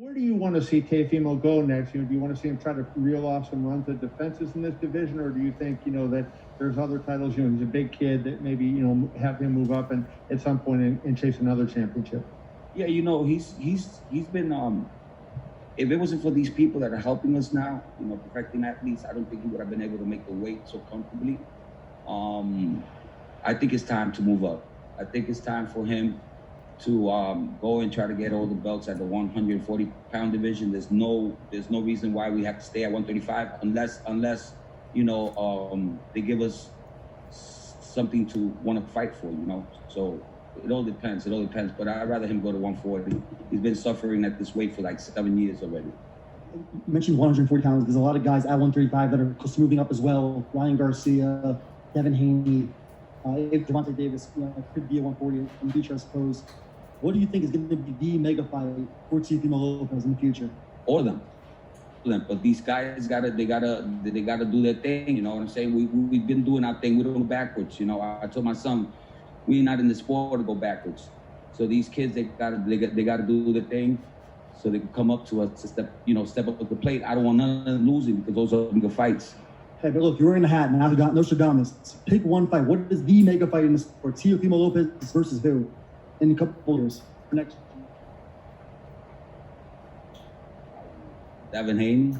Where do you want to see Teofimo go next? Do you want to see him try to reel off some runs at defenses in this division, or do you think, that there's other titles? He's a big kid that maybe, have him move up and at some point and chase another championship. Yeah, he's been. If it wasn't for these people that are helping us now, perfecting athletes, I don't think he would have been able to make the weight so comfortably. I think it's time to move up. I think it's time for him to go and try to get all the belts at the 140-pound division. There's no reason why we have to stay at 135 unless they give us something to want to fight for, So it all depends. But I'd rather him go to 140. He's been suffering at this weight for like 7 years already. You mentioned 140 pounds. There's a lot of guys at 135 that are close to moving up as well. Ryan Garcia, Devin Haney, if Gervonta Davis could be a 140 in the future, I suppose. What do you think is going to be the mega fight for Teofimo Lopez in the future? All of them. But these guys gotta do their thing. You know what I'm saying? We've been doing our thing. We don't go backwards. I told my son, we're not in the sport to go backwards. So these kids, they gotta do their thing, so they can come up to us to step up to the plate. I don't want none of them losing because those are bigger fights. Hey, but look, you're wearing the hat, and Nostradamus. Pick one fight. What is the mega fight in the sport? Teofimo Lopez versus who? In a couple of years for next. Devin Haney.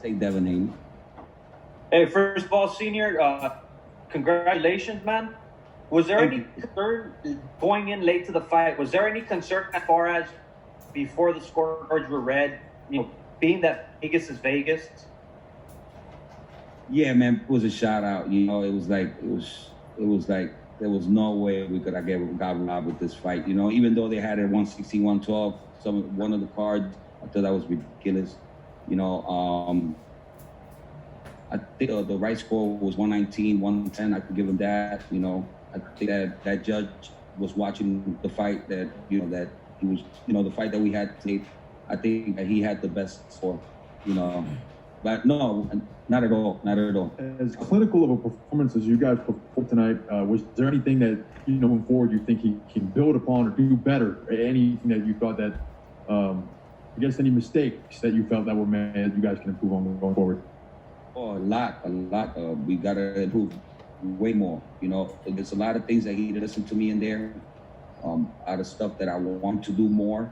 Say Devin Haney. Hey, first of all, Senior, congratulations, man. Was there any concern going in late to the fight? Was there any concern as far as before the scorecards were read? Being that Vegas is Vegas. Yeah, man, it was a shout out. It was like there was no way we could have got robbed with this fight. Even though they had it 116, 112, one of the cards, I thought that was ridiculous. I think the right score was 119, 110. I could give him that. I think that judge was watching the fight that he was, the fight that we had today. I think that he had the best score. But no, not at all. As clinical of a performance as you guys performed tonight, was there anything that, moving forward, you think he can build upon or do better? Anything that you thought that, any mistakes that you felt that were made that you guys can improve on going forward? Oh, a lot. We got to improve way more. There's a lot of things that he listened to me in there, out of stuff that I want to do more.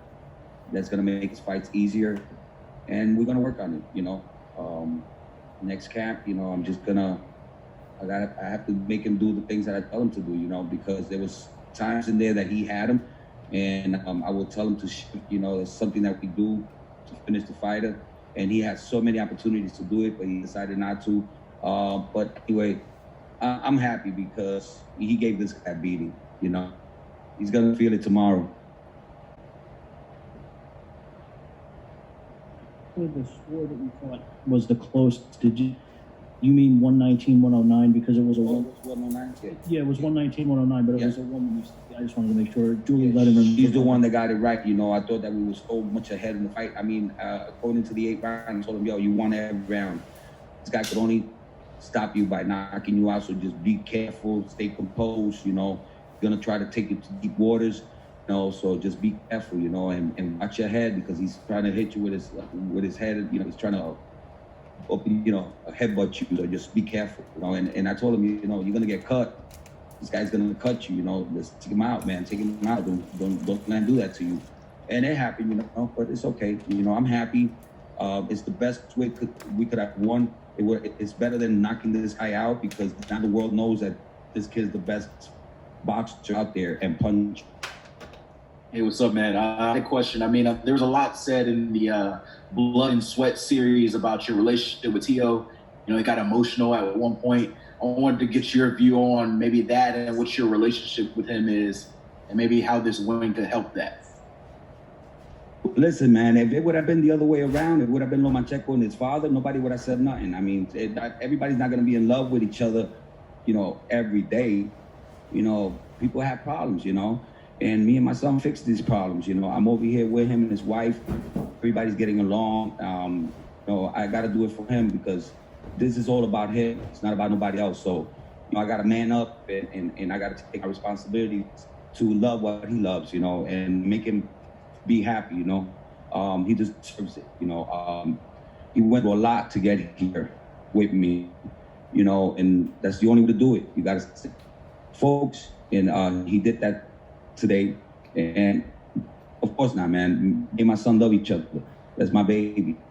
That's going to make his fights easier. And we're going to work on it, next camp, I'm just gonna, I have to make him do the things that I tell him to do, because there was times in there that he had him, and I will tell him to shift, it's something that we do to finish the fighter, and he had so many opportunities to do it, but he decided not to. But anyway, I'm happy because he gave this guy a beating, He's gonna feel it tomorrow. The score that you thought was the closest, you mean 119, 109 because it was a 109? Yeah, it was 119, 109, but it was a woman. I just wanted to make sure. Julie let him. She's the one that got it right. I thought that we were so much ahead in the fight. I mean, according to the 8th round, I told him, you won every round. This guy could only stop you by knocking you out, so just be careful, stay composed, gonna try to take you to deep waters. So just be careful, and watch your head because he's trying to hit you with his head. He's trying to open, headbutt you. So just be careful, And I told him, you're gonna get cut. This guy's gonna cut you, Let's take him out, man. Take him out. Don't let him do that to you. And it happened, But it's okay. I'm happy. It's the best way we could have won. It's better than knocking this guy out because now the world knows that this kid's the best boxer out there and punch. Hey, what's up, man? I had a question. I mean, there was a lot said in the Blood and Sweat series about your relationship with Teo. It got emotional at one point. I wanted to get your view on maybe that and what your relationship with him is and maybe how this win could help that. Listen, man, if it would have been the other way around, it would have been Lomachenko and his father, nobody would have said nothing. I mean, everybody's not going to be in love with each other, every day. People have problems, And me and my son fix these problems, I'm over here with him and his wife. Everybody's getting along. I got to do it for him because this is all about him. It's not about nobody else. So, I got to man up and I got to take my responsibility to love what he loves, and make him be happy, He deserves it. He went through a lot to get here with me, and that's the only way to do it. You got to folks, and he did that today. And of course not, man. Me and my son love each other. That's my baby.